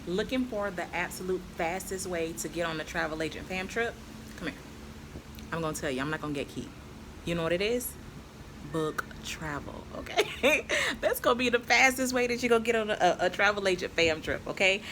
Looking for the absolute fastest way to get on the travel agent fam trip? Come here. I'm gonna tell you, I'm not gonna get key. You know what it is? Book travel, okay? That's gonna be the fastest way that you're gonna get on a travel agent fam trip, okay?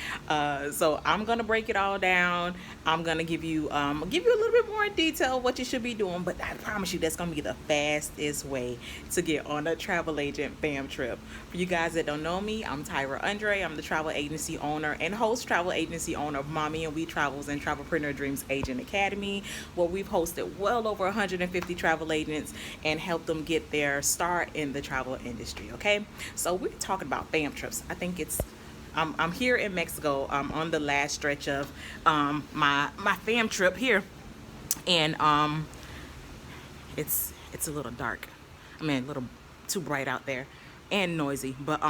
So I'm gonna break it all down. I'm gonna give you a little bit more detail of what you should be doing, but I promise you that's gonna be the fastest way to get on a travel agent fam trip. For you guys that don't know me, I'm Tyra Andre. I'm the travel agency owner and host travel agency owner of Mommy and We Travels and Travelpreneur Dreams Agent Academy, where we've hosted well over 150 travel agents and helped them get their start in the travel industry. Okay, so we're talking about fam trips. I think it's I'm here in Mexico. I'm on the last stretch of my fam trip here, and it's a little dark. I mean, a little too bright out there and noisy. But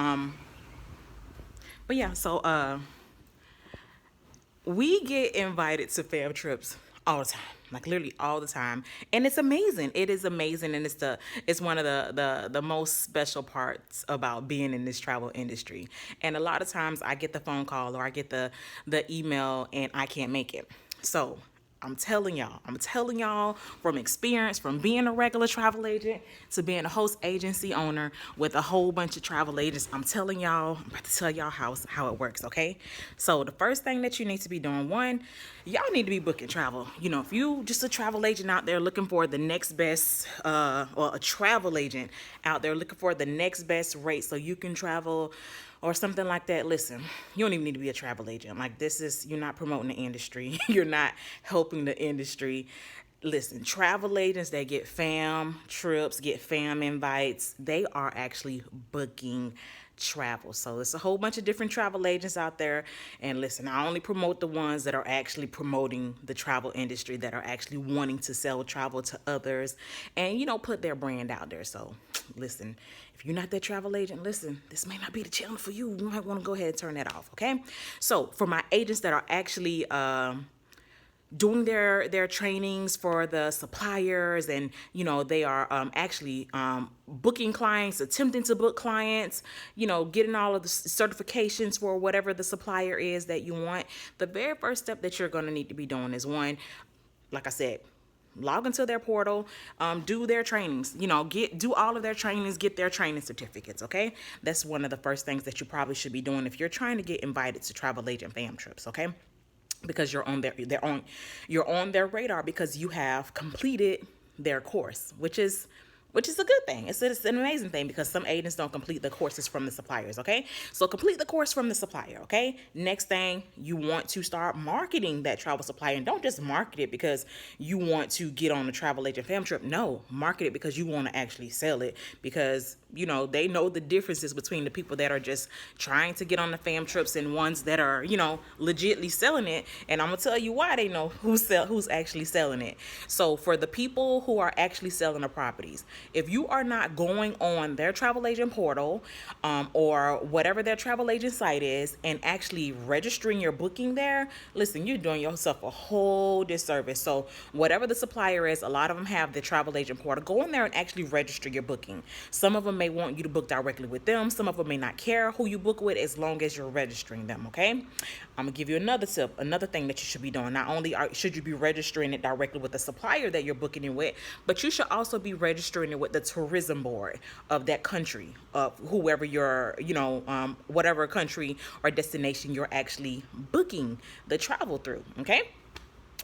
yeah. So we get invited to fam trips all the time, like literally all the time, and it's amazing. It is amazing, and it's one of the most special parts about being in this travel industry. And a lot of times I get the phone call or I get the email and I can't make it. So I'm telling y'all from experience, from being a regular travel agent to being a host agency owner with a whole bunch of travel agents. I'm about to tell y'all how it works, okay? So the first thing that you need to be doing, one, y'all need to be booking travel. You know, if you just a travel agent out there looking for the next best, or a travel agent out there looking for the next best rate so you can travel or something like that, listen, you don't even need to be a travel agent. Like, you're not promoting the industry. You're not helping the industry. Listen, travel agents that get fam trips, get fam invites, they are actually booking travel. So it's a whole bunch of different travel agents out there. And listen, I only promote the ones that are actually promoting the travel industry, that are actually wanting to sell travel to others and, put their brand out there. So listen, if you're not that travel agent, listen, this may not be the channel for you. You might want to go ahead and turn that off, okay? So for my agents that are actually doing their trainings for the suppliers, and they are actually booking clients, attempting to book clients, getting all of the certifications for whatever the supplier is that you want, the very first step that you're going to need to be doing is, one, like I said, log into their portal, do their trainings, do all of their trainings, get their training certificates. Okay, that's one of the first things that you probably should be doing if you're trying to get invited to travel agent fam trips. Okay, because you're on their radar because you have completed their course, which is a good thing. It's an amazing thing because some agents don't complete the courses from the suppliers, okay? So complete the course from the supplier, okay? Next thing, you want to start marketing that travel supplier. And don't just market it because you want to get on a travel agent fam trip. No, market it because you want to actually sell it, because, they know the differences between the people that are just trying to get on the fam trips and ones that are, legitly selling it. And I'm going to tell you why they know who's actually selling it. So for the people who are actually selling the properties, if you are not going on their travel agent portal, or whatever their travel agent site is, and actually registering your booking there, listen, you're doing yourself a whole disservice. So whatever the supplier is, a lot of them have the travel agent portal. Go in there and actually register your booking. Some of them may want you to book directly with them. Some of them may not care who you book with as long as you're registering them, okay? I'm gonna give you another tip, another thing that you should be doing. Not only should you be registering it directly with the supplier that you're booking it with, but you should also be registering it with the tourism board of that country, of whoever you're, whatever country or destination you're actually booking the travel through, okay?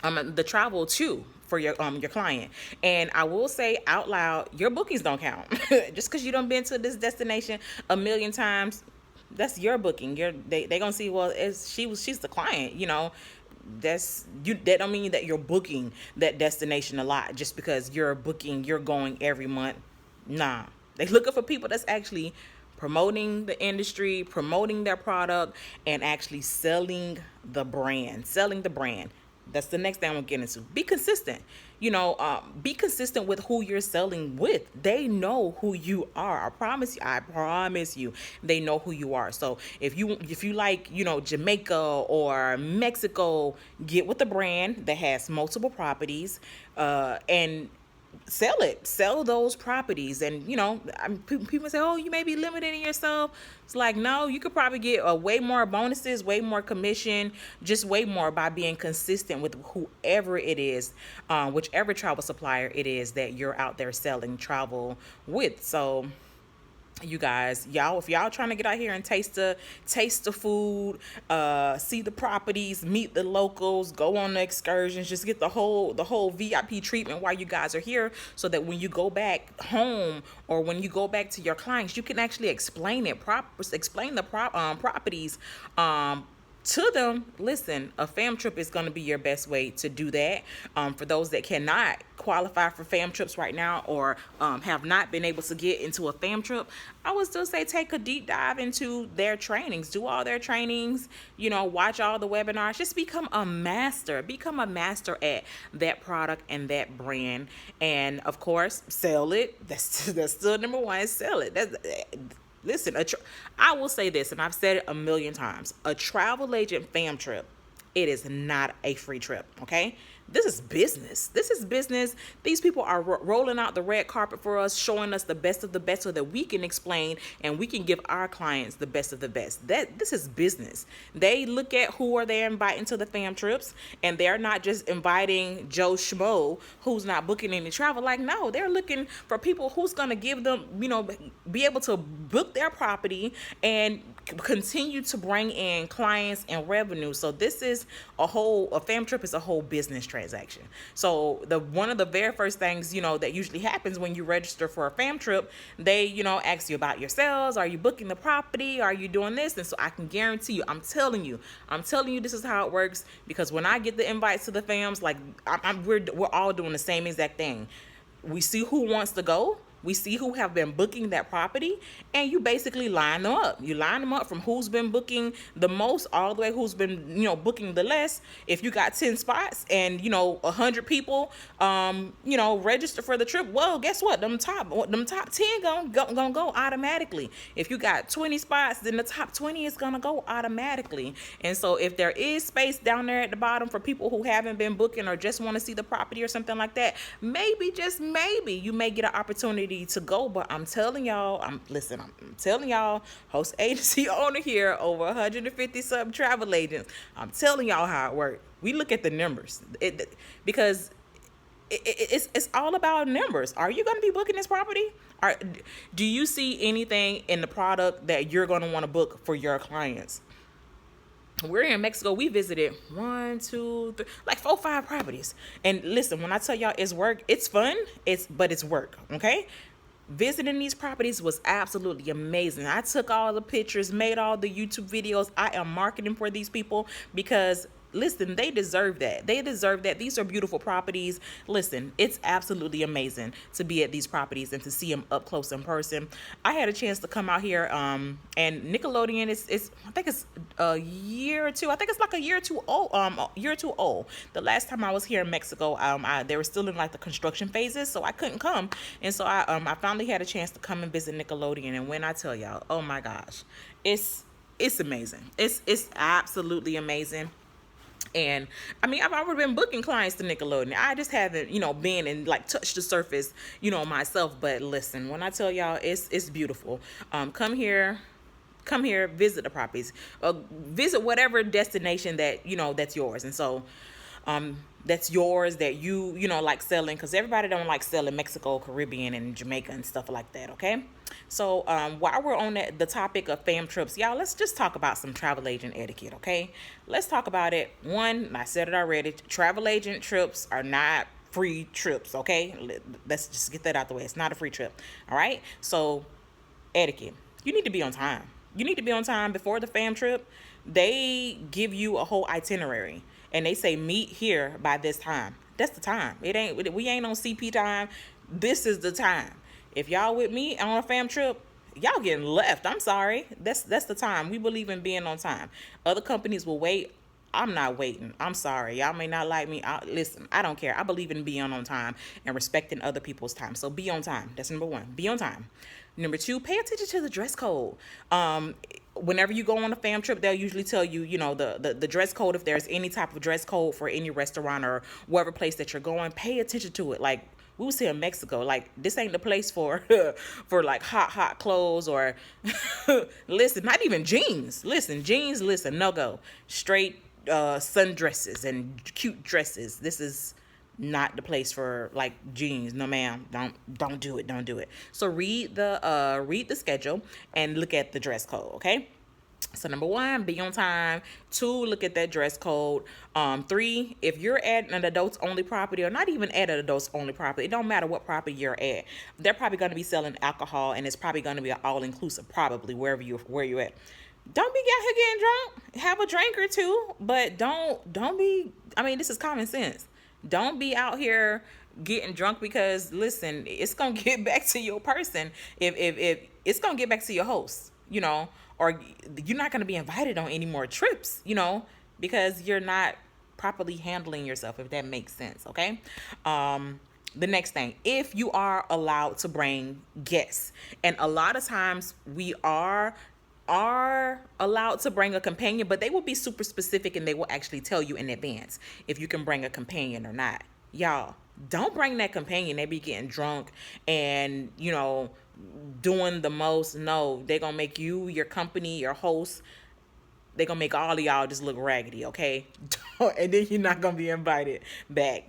The travel to for your client. And I will say out loud, your bookings don't count. Just because you done been to this destination a million times, that's your booking. They gonna see, well, she's the client, that don't mean that you're booking that destination a lot just because you're going every month. Nah, they looking for people that's actually promoting the industry, promoting their product, and actually selling the brand. That's the next thing I'm getting into. Be consistent. Be consistent with who you're selling with. They know who you are. I promise you. They know who you are. So if you like, Jamaica or Mexico, get with a brand that has multiple properties, and sell those properties. And people say, oh, you may be limiting yourself. It's like, no, you could probably get way more bonuses, way more commission, just way more by being consistent with whoever it is, whichever travel supplier it is that you're out there selling travel with. So you guys, if y'all trying to get out here and taste the food, see the properties, meet the locals, go on the excursions, just get the whole VIP treatment while you guys are here, so that when you go back home or when you go back to your clients, you can actually explain the properties to them. Listen, a fam trip is going to be your best way to do that. For those that cannot qualify for fam trips right now, or have not been able to get into a fam trip, I would still say take a deep dive into their trainings, do all their trainings, watch all the webinars, just become a master at that product and that brand. And of course, sell it. That's still number one, sell it. Listen, I will say this, and I've said it a million times. A travel agent fam trip, it is not a free trip, okay? This is business. These people are rolling out the red carpet for us, showing us the best of the best so that we can explain and we can give our clients the best of the best. This is business. They look at who are they inviting to the fam trips, and they're not just inviting Joe Schmo who's not booking any travel. Like, no, they're looking for people who's going to give them, be able to book their property and continue to bring in clients and revenue. So this is a fam trip is a whole business transaction. So one of the very first things, that usually happens when you register for a fam trip, they, ask you about your sales. Are you booking the property? Are you doing this? And so I can guarantee you, I'm telling you, this is how it works, because when I get the invites to the fams, like we're all doing the same exact thing. We see who wants to go. We see who have been booking that property, and you basically line them up. You line them up from who's been booking the most all the way who's been, booking the less. If you got 10 spots and, 100 people, register for the trip, well, guess what? Them top 10 gonna go automatically. If you got 20 spots, then the top 20 is gonna go automatically. And so if there is space down there at the bottom for people who haven't been booking or just want to see the property or something like that, maybe, just maybe, you may get an opportunity to go. But I'm telling y'all, host agency owner here, over 150 something travel agents, I'm telling y'all how it works. We look at the numbers, because it's all about numbers. Are you going to be booking this property? Do you see anything in the product that you're going to want to book for your clients? We're in Mexico. We visited 1, 2, 3, like 4, 5 properties. And listen, when I tell y'all it's work, it's fun, but it's work, okay? Visiting these properties was absolutely amazing. I took all the pictures, made all the YouTube videos. I am marketing for these people because, listen, they deserve that. These are beautiful properties. Listen, it's absolutely amazing to be at these properties and to see them up close in person. I had a chance to come out here, and Nickelodeon is I think it's a year or two. I think it's like a year or two old. The last time I was here in Mexico, they were still in like the construction phases, so I couldn't come. And so I finally had a chance to come and visit Nickelodeon. And when I tell y'all, oh my gosh, it's amazing. It's absolutely amazing. And I mean, I've already been booking clients to Nickelodeon. I just haven't, been and like touched the surface, myself. But listen, when I tell y'all, it's beautiful. Come here, visit the properties, visit whatever destination that, that's yours. And so, that's yours, that you like selling, because everybody don't like selling Mexico, Caribbean, and Jamaica and stuff like that. Okay. So while we're on the topic of fam trips, y'all, let's just talk about some travel agent etiquette. Okay, let's talk about it. One, I said it already, travel agent trips are not free trips. Okay, let's just get that out the way. It's not a free trip. All right. So etiquette, you need to be on time. Before the fam trip. They give you a whole itinerary, and they say meet here by this time. That's the time. We ain't on CP time. This is the time. If y'all with me on a fam trip, y'all getting left. I'm sorry. That's the time. We believe in being on time. Other companies will wait. I'm not waiting. I'm sorry. Y'all may not like me. Listen, I don't care. I believe in being on time and respecting other people's time. So be on time. That's number one. Be on time. Number two, pay attention to the dress code. Whenever you go on a fam trip, they'll usually tell you, the dress code. If there's any type of dress code for any restaurant or whatever place that you're going, pay attention to it. Like, we was here in Mexico. Like, this ain't the place for for like hot clothes or listen, not even jeans. Listen, jeans, listen, no go. Straight sundresses and cute dresses. This is not the place for like jeans. No ma'am, don't do it, don't do it. So read the schedule and look at the dress code, okay? So number one, be on time. Two, look at that dress code. Three, if you're at an adults only property, or not even at an adults only property, it don't matter what property you're at. They're probably going to be selling alcohol, and it's probably going to be an all inclusive, probably where you're at. Don't be out here getting drunk. Have a drink or two, but don't be. I mean, this is common sense. Don't be out here getting drunk, because listen, it's gonna get back to your person. If it's gonna get back to your host, or you're not going to be invited on any more trips, because you're not properly handling yourself, if that makes sense, okay? The next thing, if you are allowed to bring guests, and a lot of times we are allowed to bring a companion, but they will be super specific and they will actually tell you in advance if you can bring a companion or not. Y'all, don't bring that companion. They be getting drunk and, doing the most. No, they're going to make you, your company, your host, they're going to make all of y'all just look raggedy, okay? And then you're not going to be invited back.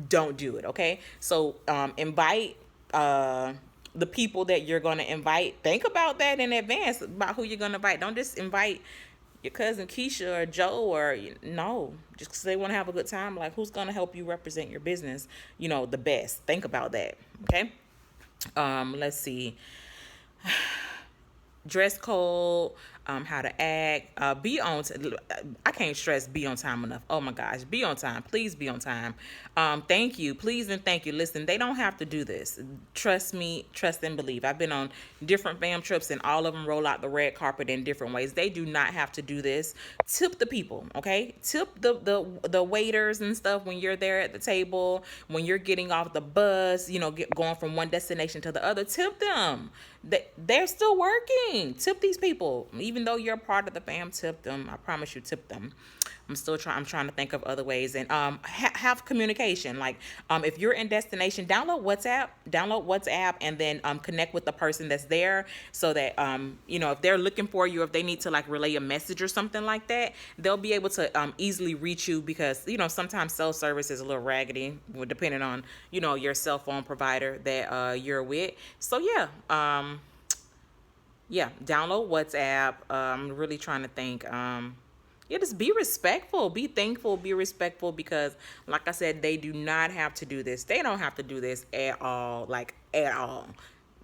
Don't do it, okay? So invite the people that you're going to invite. Think about that in advance, about who you're going to invite. Don't just invite your cousin Keisha or Joe, or no, just because they want to have a good time. Like, who's going to help you represent your business, the best? Think about that, okay? Let's see. Dress code, how to act, be on I can't stress be on time enough. Oh my gosh, be on time. Please be on time. Thank you. Please and thank you. Listen, they don't have to do this. Trust me, trust and believe. I've been on different fam trips and all of them roll out the red carpet in different ways. They do not have to do this. Tip the people, okay? Tip the waiters and stuff when you're there at the table, when you're getting off the bus, going from one destination to the other. Tip them. They're still working. Tip these people. Even though you're part of the fam, tip them. I promise you, tip them. I'm trying to think of other ways. And have communication. Like, if you're in destination, download WhatsApp and then connect with the person that's there, so that if they're looking for you, if they need to like relay a message or something like that, they'll be able to easily reach you, because sometimes cell service is a little raggedy, depending on your cell phone provider that you're with. So download WhatsApp. I'm really trying to think. Just be respectful, be thankful, be respectful, because like I said, they do not have to do this. They don't have to do this at all, like at all.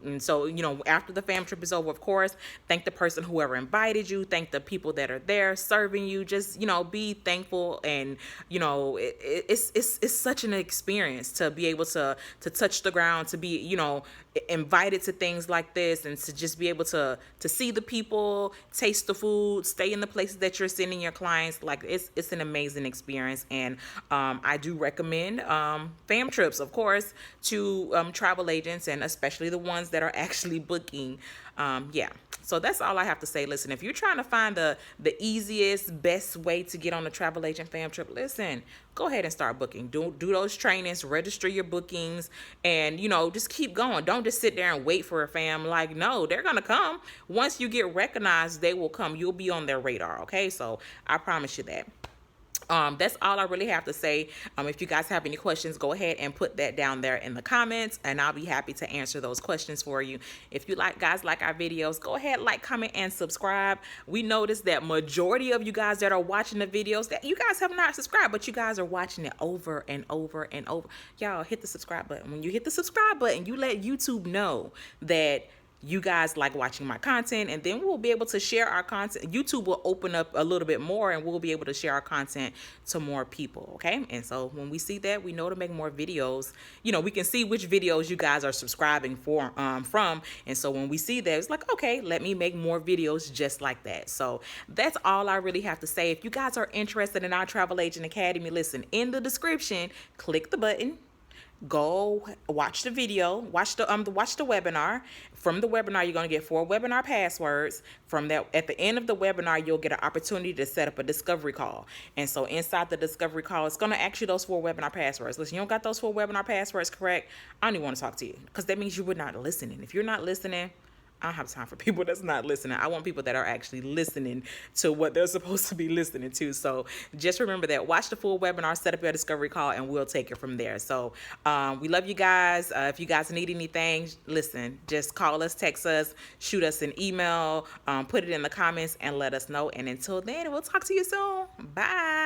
And so, after the fam trip is over, of course, thank the person, whoever invited you, thank the people that are there serving you. Just, be thankful. And, it's such an experience to be able to touch the ground, to be, invited to things like this, and to just be able to see the people, taste the food, stay in the places that you're sending your clients. Like, it's an amazing experience. And I do recommend fam trips, of course, to travel agents, and especially the ones that are actually booking. So that's all I have to say. Listen, if you're trying to find the easiest, best way to get on a travel agent fam trip, listen, go ahead and start booking. Do those trainings, register your bookings, and, just keep going. Don't just sit there and wait for a fam. Like, no, they're going to come. Once you get recognized, they will come. You'll be on their radar, okay? So I promise you that. That's all I really have to say. If you guys have any questions, go ahead and put that down there in the comments, and I'll be happy to answer those questions for you. If you like our videos, go ahead, like, comment, and subscribe. We noticed that majority of you guys that are watching the videos, that you guys have not subscribed, but you guys are watching it over and over and over. Y'all hit the subscribe button. When you hit the subscribe button, you let YouTube know that you guys like watching my content, and then we'll be able to share our content. YouTube will open up a little bit more, and we'll be able to share our content to more people, okay? And so when we see that, we know to make more videos. We can see which videos you guys are subscribing from, and so when we see that, it's like, okay, let me make more videos just like that. So that's all I really have to say. If you guys are interested in our Travel Agent Academy, listen, in the description, click the button, go watch the video, watch the webinar. From the webinar, you're going to get 4 webinar passwords. From that, at the end of the webinar, you'll get an opportunity to set up a discovery call. And so inside the discovery call, it's going to ask you those 4 webinar passwords. Listen, you don't got those 4 webinar passwords correct, I don't even want to talk to you, because that means you were not listening. If you're not listening, I don't have time for people that's not listening. I want people that are actually listening to what they're supposed to be listening to. So just remember that. Watch the full webinar, set up your discovery call, and we'll take it from there. So we love you guys. If you guys need anything, listen, just call us, text us, shoot us an email, put it in the comments, and let us know. And until then, we'll talk to you soon. Bye.